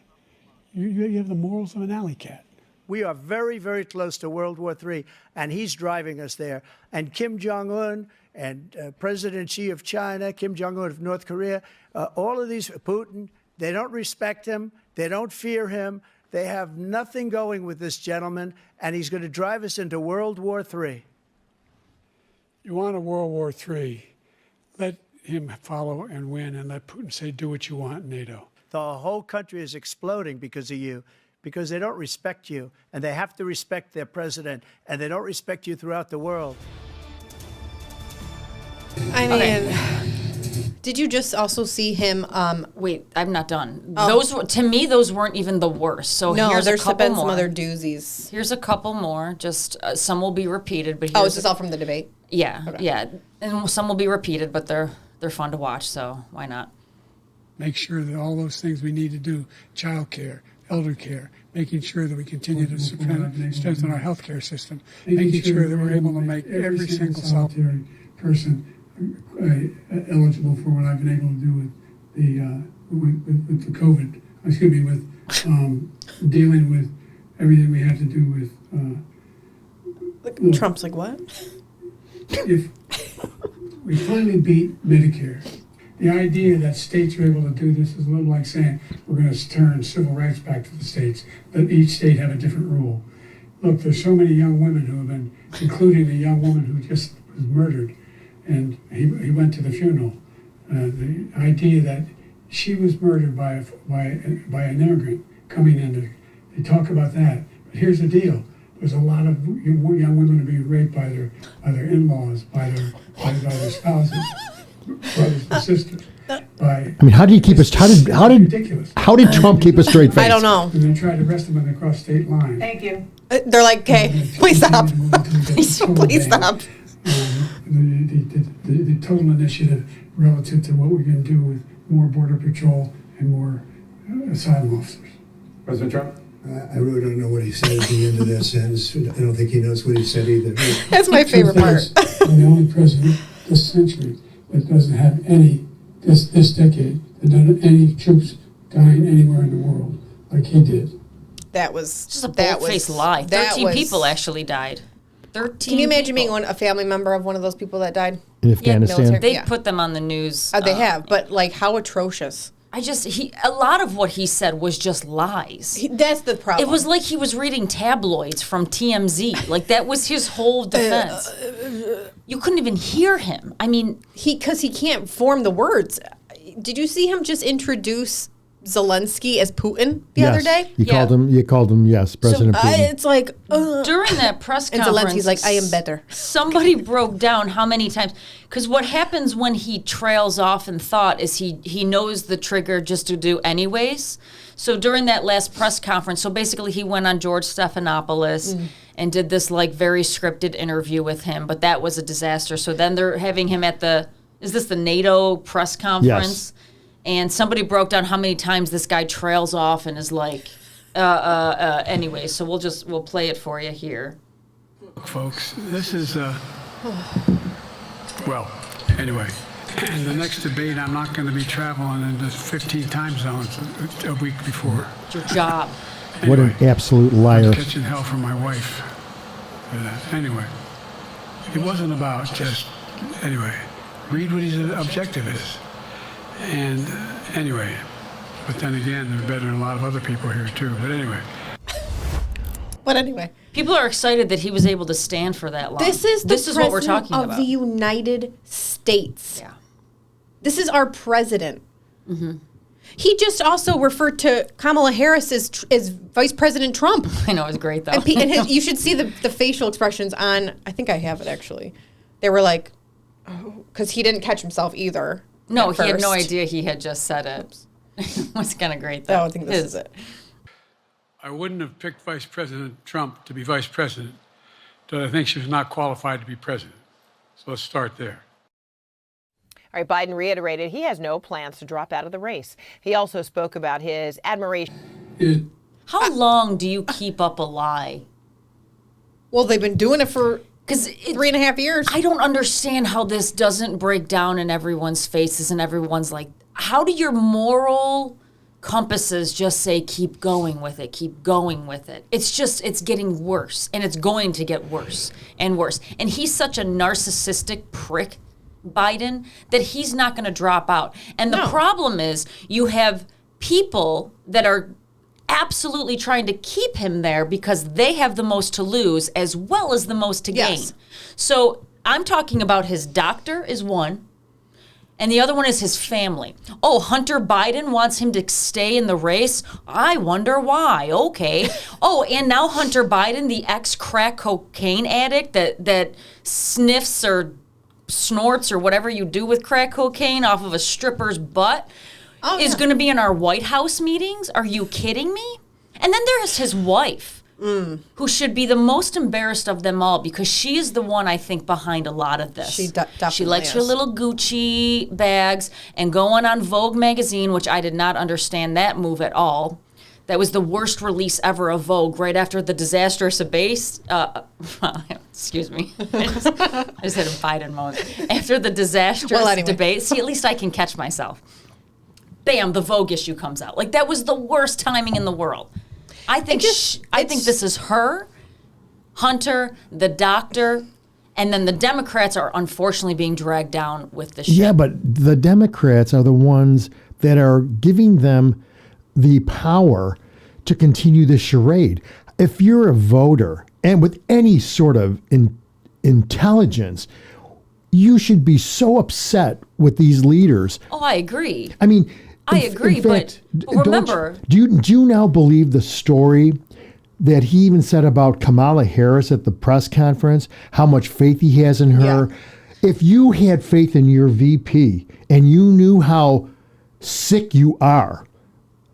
You have the morals of an alley cat. We are very, very close to World War III, and he's driving us there. And Kim Jong-un and President Xi of China, Kim Jong-un of North Korea, all of these, Putin, they don't respect him. They don't fear him. They have nothing going with this gentleman, and he's going to drive us into World War III. You want a World War III, let him follow and win, and let Putin say, do what you want in NATO. The whole country is exploding because of you, because they don't respect you, and they have to respect their president, and they don't respect you throughout the world. I mean, did you just also see him? Wait, I'm not done. Oh. To me, those weren't even the worst. So no, here's there's a couple been more. some other doozies. Here's a couple more. Just some will be repeated, but is this all from the debate? Yeah, Okay. yeah, and some will be repeated, but they're fun to watch. So why not? Make sure that all those things we need to do, child care, elder care, making sure that we continue to strengthen our healthcare system, making sure that we're able to make every single solitary person eligible for what I've been able to do with the COVID. With dealing with everything we have to do with. Trump's like, what? If we finally beat Medicare, the idea that states are able to do this is a little like saying we're going to turn civil rights back to the states, let each state have a different rule. Look, there's so many young women who have been, including a young woman who just was murdered, and he went to the funeral. The idea that she was murdered by an immigrant coming in, they talk about that. But here's the deal. There's a lot of young women are being raped by their in-laws, by their spouses, brothers and sisters. I mean, how did he keep us? Ridiculous. How did Trump keep a straight face? I don't know. And they tried to arrest him when they crossed state lines. Thank you. They're like, okay, please stop. Please stop. The total initiative relative to what we can do with more Border Patrol and more asylum officers. President Trump? I really don't know what he said at the end of that sentence. I don't think he knows what he said either. That's my favorite part. I'm the only president this century that doesn't have this decade, that doesn't have any troops dying anywhere in the world like he did. That was just a bold-faced lie. 13 people actually died. 13. Can you imagine being a family member of one of those people that died in Afghanistan? They put them on the news. They have, but like how atrocious. a lot of what he said was just lies. That's the problem. It was like he was reading tabloids from TMZ. Like, that was his whole defense. You couldn't even hear him. I mean, because he can't form the words. Did you see him just introduce Zelensky as Putin the other day? You called him, yes, President Putin. It's like during that press and conference, Zelensky's like, I am better. Somebody broke down how many times, because what happens when he trails off in thought is he knows the trigger just to do anyways. So during that last press conference, so basically he went on George Stephanopoulos and did this like very scripted interview with him, but that was a disaster. So then they're having him at the NATO press conference? Yes. And somebody broke down how many times this guy trails off and is like, anyway, so we'll play it for you here. Look, folks, this is, well, anyway, in the next debate, I'm not going to be traveling into 15 time zones a week before. It's your job. What an absolute liar. I'm catching hell from my wife for that. Anyway, it wasn't about just, anyway, read what his objective is. And anyway, but then again, they're better than a lot of other people here too. But anyway. People are excited that he was able to stand for that long. This is what we're talking of about. The United States. Yeah. This is our president. Mm-hmm. He just also referred to Kamala Harris as Vice President Trump. I know, it was great though. And you should see the facial expressions on, I think I have it actually. They were like, because he didn't catch himself either. No, he had no idea he had just said it. It was kind of great, though. I think this is it. I wouldn't have picked Vice President Trump to be vice president, but I think she was not qualified to be president. So let's start there. All right, Biden reiterated he has no plans to drop out of the race. He also spoke about his admiration. How long do you keep up a lie? Well, they've been doing it for... 3.5 years. I don't understand how this doesn't break down in everyone's faces and everyone's like, how do your moral compasses just say, keep going with it, keep going with it? It's getting worse, and it's going to get worse and worse. And he's such a narcissistic prick, Biden, that he's not going to drop out. And the problem is you have people that are absolutely trying to keep him there because they have the most to lose as well as the most to gain. So I'm talking about his doctor is one, and the other one is his family. Oh, Hunter Biden wants him to stay in the race? I wonder why. Okay. Oh, and now Hunter Biden, the ex-crack cocaine addict that sniffs or snorts or whatever you do with crack cocaine off of a stripper's butt, is going to be in our White House meetings? Are you kidding me? And then there's his wife, who should be the most embarrassed of them all because she is the one, I think, behind a lot of this. She definitely She likes her little Gucci bags and going on Vogue magazine, which I did not understand that move at all. That was the worst release ever of Vogue, right after the disastrous abase. Excuse me. I just had a Biden moment. After the disastrous debate. See, at least I can catch myself. Bam, the Vogue issue comes out. Like, that was the worst timing in the world. I think this is her, Hunter, the doctor, and then the Democrats are unfortunately being dragged down with the shit. Yeah, but the Democrats are the ones that are giving them the power to continue this charade. If you're a voter and with any sort of intelligence, you should be so upset with these leaders. Oh, I agree. I mean, I agree, but remember... Do you now believe the story that he even said about Kamala Harris at the press conference, how much faith he has in her? Yeah. If you had faith in your VP and you knew how sick you are,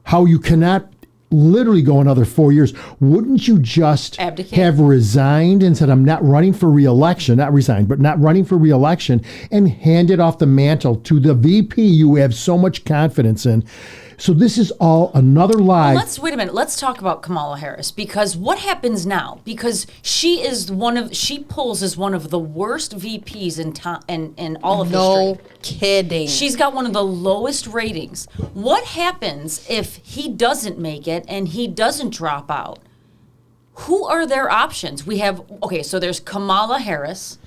how you cannot literally go another 4 years, wouldn't you just have resigned and said, I'm not running for re-election, not resigned, but not running for re-election, and handed off the mantle to the VP you have so much confidence in? So this is all another lie. Well, wait a minute. Let's talk about Kamala Harris, because what happens now? Because she polls as one of the worst VPs in all of history. No kidding. She's got one of the lowest ratings. What happens if he doesn't make it and he doesn't drop out? Who are their options? So there's Kamala Harris,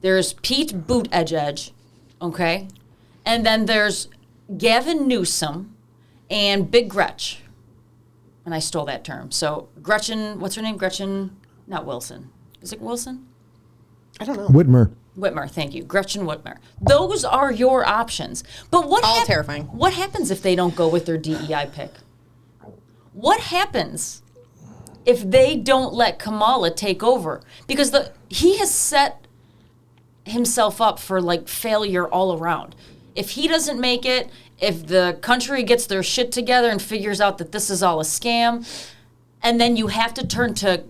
there's Pete Buttigieg, okay? And then there's Gavin Newsom, and Big Gretch. And I stole that term. So Gretchen, what's her name? Gretchen, not Wilson. Is it Wilson? I don't know. Whitmer, thank you. Gretchen Whitmer. Those are your options. But all terrifying. What happens if they don't go with their DEI pick? What happens if they don't let Kamala take over? Because he has set himself up for like failure all around. If he doesn't make it, if the country gets their shit together and figures out that this is all a scam, and then you have to turn to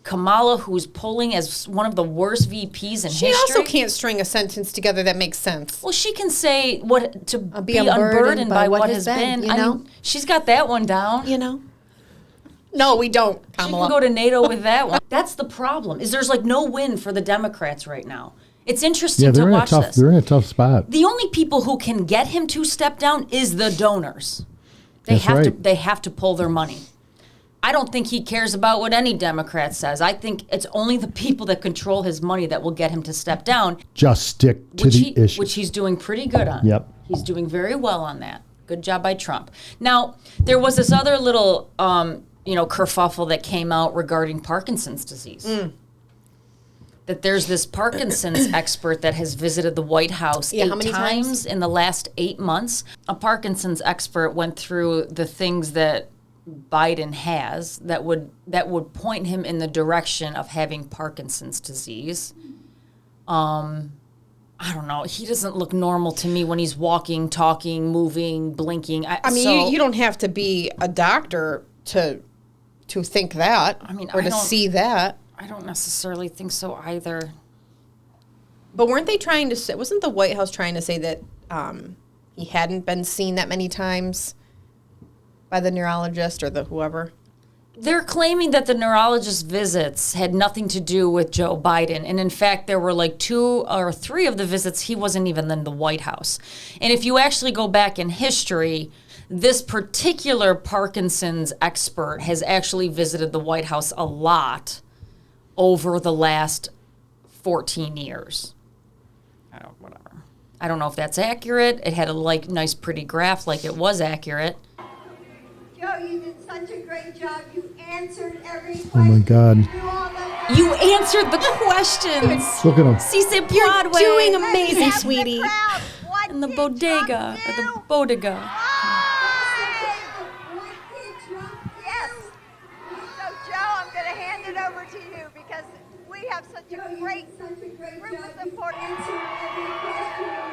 Kamala, who's polling as one of the worst VPs in history. She also can't string a sentence together that makes sense. Well, she can say what to be unburdened by what has been. You know? She's got that one down. You know? No, we don't, Kamala. She can go to NATO with that one. That's the problem, is there's like no win for the Democrats right now. It's interesting to watch this. They're in a tough spot. The only people who can get him to step down is the donors. They have to pull their money. I don't think he cares about what any Democrat says. I think it's only the people that control his money that will get him to step down. Just stick to the issue. Which he's doing pretty good on. Yep. He's doing very well on that. Good job by Trump. Now, there was this other little, kerfuffle that came out regarding Parkinson's disease. That there's this Parkinson's expert that has visited the White House 8 times in the last 8 months. A Parkinson's expert went through the things that Biden has that would point him in the direction of having Parkinson's disease. I don't know. He doesn't look normal to me when he's walking, talking, moving, blinking. You don't have to be a doctor to think that. To see that. I don't necessarily think so either. But weren't they trying to say? Wasn't the White House trying to say that he hadn't been seen that many times by the neurologist or the whoever? They're claiming that the neurologist visits had nothing to do with Joe Biden. And in fact, there were like 2 or 3 of the visits, he wasn't even in the White House. And if you actually go back in history, this particular Parkinson's expert has actually visited the White House a lot over the last 14 years. Whatever. I don't know if that's accurate. It had a nice pretty graph like it was accurate. Joe, you did such a great job. You answered every question. Oh my God. You answered the questions. Look at him. CC Broadway. You're doing amazing, sweetie. In the bodega. Or the bodega. Yes. So, Joe, I'm going to hand it over to you because we have such a great group of supporters.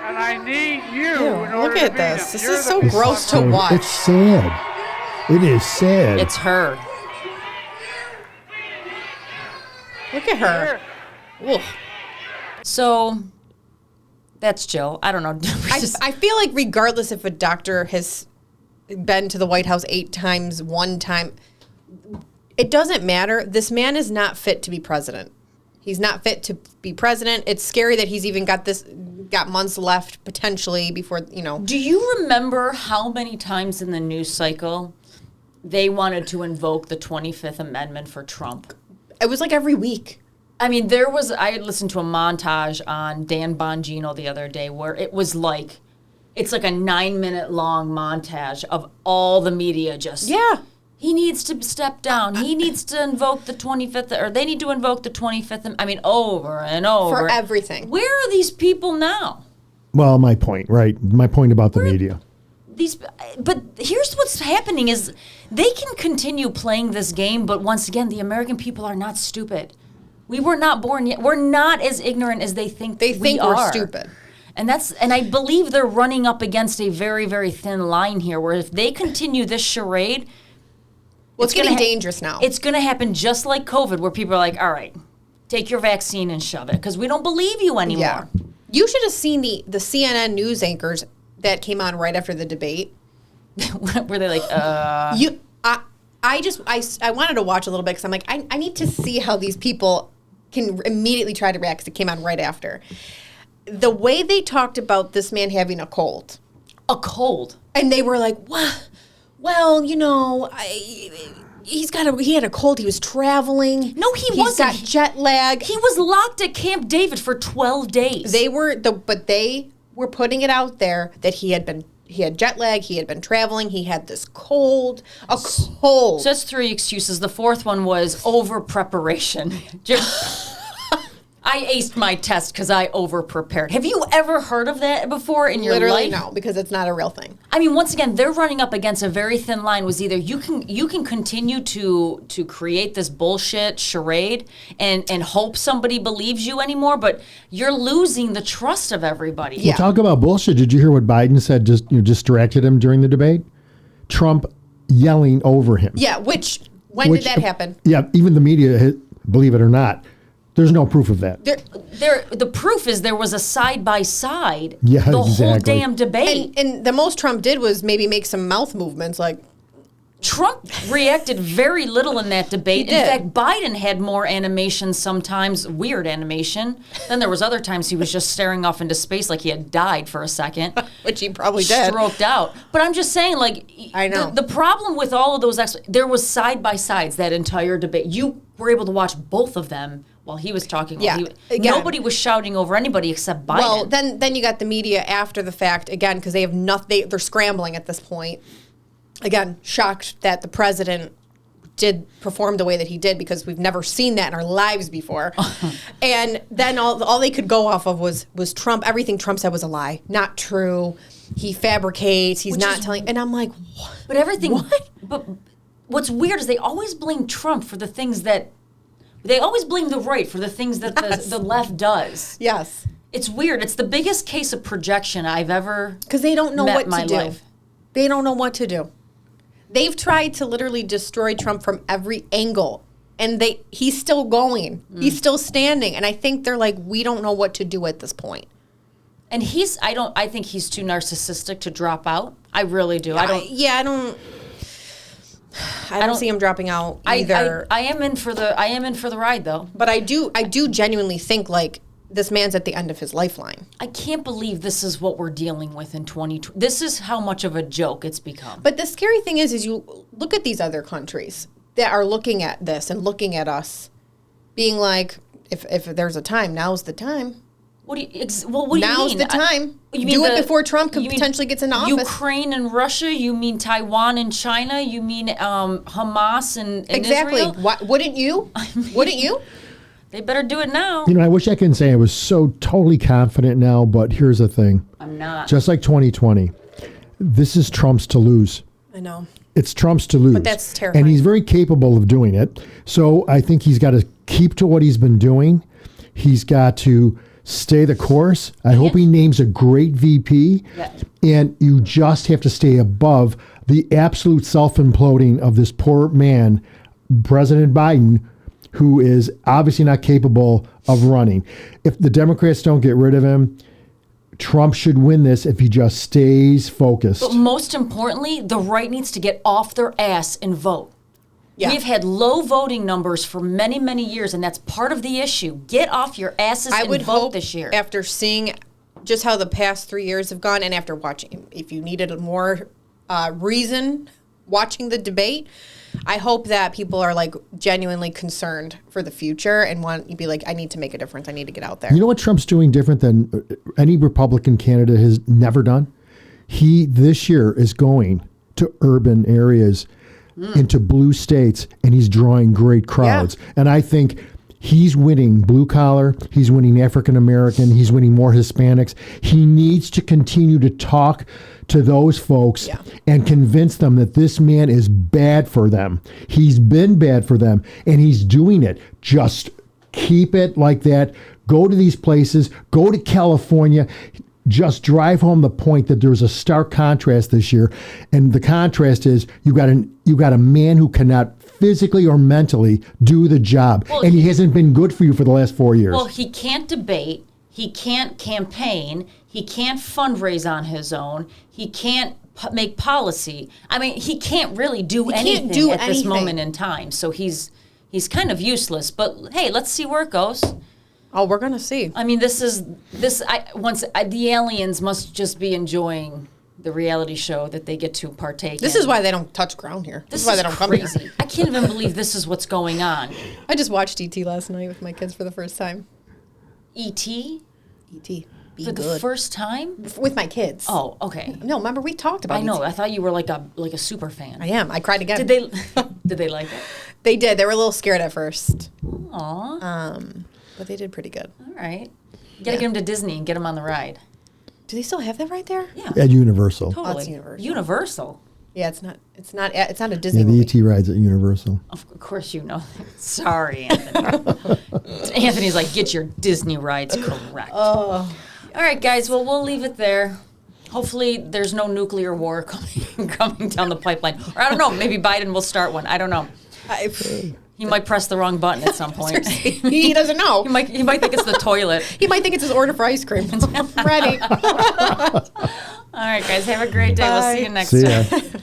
And I need you in order look at to this. beat This them. is so gross to watch. It's sad. It is sad. It's her. Look at her. Ugh. So that's Jill. I don't know. I feel like regardless if a doctor has been to the White House 8 times, 1 time, it doesn't matter. This man is not fit to be president. He's not fit to be president. It's scary that he's even got months left potentially before, Do you remember how many times in the news cycle they wanted to invoke the 25th Amendment for Trump? It was like every week. I had listened to a montage on Dan Bongino the other day where it's like a 9-minute long montage of all the media just. Yeah. He needs to step down. He needs to invoke the 25th, or they need to invoke the 25th. Over and over. For everything. Where are these people now? Well, my point, right? My point about the media. But here's what's happening is they can continue playing this game, but once again, the American people are not stupid. We were not born yet. We're not as ignorant as they think we are. We're stupid. And I believe they're running up against a very, very thin line here, where if they continue this charade, it's getting dangerous now. It's going to happen just like COVID, where people are like, all right, take your vaccine and shove it, because we don't believe you anymore. Yeah. You should have seen the CNN news anchors that came on right after the debate. Were they like, I wanted to watch a little bit because I'm like, I need to see how these people can immediately try to react because it came on right after. The way they talked about this man having a cold. A cold? And they were like, well, he had a cold. He was traveling. No, he wasn't. He's got jet lag. He was locked at Camp David for 12 days. They were putting it out there that he had been jet lag. He had been traveling. He had this cold, a cold. So that's 3 excuses. The fourth one was over preparation. I aced my test because I over prepared. Have you ever heard of that before in your life? Literally no, because it's not a real thing. I mean, once again, they're running up against a very thin line. Was either you can continue to create this bullshit charade and hope somebody believes you anymore, but you're losing the trust of everybody. Yeah. Well, talk about bullshit. Did you hear what Biden said? Just distracted him during the debate. Trump yelling over him. Yeah. When did that happen? Yeah. Even the media, believe it or not. There's no proof of that. The proof is there was a side-by-side the whole damn debate. And the most Trump did was maybe make some mouth movements like... Trump reacted very little in that debate. He did. In fact, Biden had more animation sometimes, weird animation. Then there was other times he was just staring off into space like he had died for a second. Which he probably did. Stroked out. But I'm just saying, like... I know. The problem with all of those... there was side-by-sides that entire debate. You were able to watch both of them while he was talking. Yeah. Nobody was shouting over anybody except Biden. Well, then you got the media after the fact, again, because they have nothing... They're scrambling at this point. Again, shocked that the president did perform the way that he did because we've never seen that in our lives before. And then all they could go off of was Trump. Everything Trump said was a lie, not true. He fabricates. He's not telling. And I'm like, what? But everything. What? But what's weird is they always blame Trump for the things that. They always blame the right for the things that the left does. Yes. It's weird. It's the biggest case of projection I've ever. Because they don't know met what in my to do. life. They don't know what to do. They've tried to literally destroy Trump from every angle, and he's still going. He's still standing, and I think they're like, we don't know what to do at this point. And I think he's too narcissistic to drop out. I really do. I don't see him dropping out either. I am in for the ride though. But I do genuinely think like this man's at the end of his lifeline. I can't believe this is what we're dealing with in 2020. This is how much of a joke it's become. But the scary thing is you look at these other countries that are looking at this and looking at us being like, if there's a time, now's the time. What do you mean? Now's the time. Do it before Trump potentially gets into office. Ukraine and Russia? You mean Taiwan and China? You mean Hamas and exactly. Israel? Wouldn't you? Wouldn't you? They better do it now. I wish I could say I was so totally confident now, but here's the thing. I'm not. Just like 2020, this is Trump's to lose. I know. It's Trump's to lose. But that's terrifying. And he's very capable of doing it. So I think he's got to keep to what he's been doing. He's got to stay the course. I hope he names a great VP. Yeah. And you just have to stay above the absolute self-imploding of this poor man, President Biden, who is obviously not capable of running. If the Democrats don't get rid of him, Trump should win this if he just stays focused. But most importantly, the right needs to get off their ass and vote. Yeah. We've had low voting numbers for many, many years, and that's part of the issue. Get off your asses and vote this year. After seeing just how the past 3 years have gone, and after watching, if you needed a more reason watching the debate, I hope that people are like genuinely concerned for the future and want you be like, I need to make a difference. I need to get out there. You know what Trump's doing different than any Republican candidate has never done? He this year is going to urban areas, into blue states, and he's drawing great crowds. Yeah. And I think he's winning blue collar, he's winning African American, he's winning more Hispanics. He needs to continue to talk to those folks and convince them that this man is bad for them. He's been bad for them, and he's doing it. Just keep it like that. Go to these places. Go to California. Just drive home the point that there's a stark contrast this year, and the contrast is you got a man who cannot physically or mentally do the job, and he hasn't been good for you for the last 4 years. Well, he can't debate, he can't campaign, he can't fundraise on his own, he can't make policy. I mean, he can't really do anything at this moment in time. So he's kind of useless. But hey, let's see where it goes. Oh, we're gonna see. I mean, the aliens must just be enjoying the reality show that they get to partake in. This is why they don't touch ground here. This is why they don't come here. I can't even believe this is what's going on. I just watched E.T. last night with my kids for the first time. E.T.? E.T. be For the good. first time? With my kids. Oh, okay. No, remember we talked about I know. these. I thought you were like a super fan. I am. I cried again. Did they did they like it? They did. They were a little scared at first. Aw. But they did pretty good. All right. You gotta get them to Disney and get them on the ride. Do they still have that right there? Yeah. At Universal. Totally. Oh, it's Universal. Universal. Yeah, it's not a Disney Yeah, the movie. ET rides at Universal. Of course you know. Sorry, Anthony. Anthony's like, get your Disney rides correct. Oh. All right, guys. Well, we'll leave it there. Hopefully, there's no nuclear war coming down the pipeline. Or I don't know. Maybe Biden will start one. I don't know. He might press the wrong button at some point. He doesn't know. He might think it's the toilet. He might think it's his order for ice cream. Ready. All right, guys. Have a great day. We'll see you next See time. ya.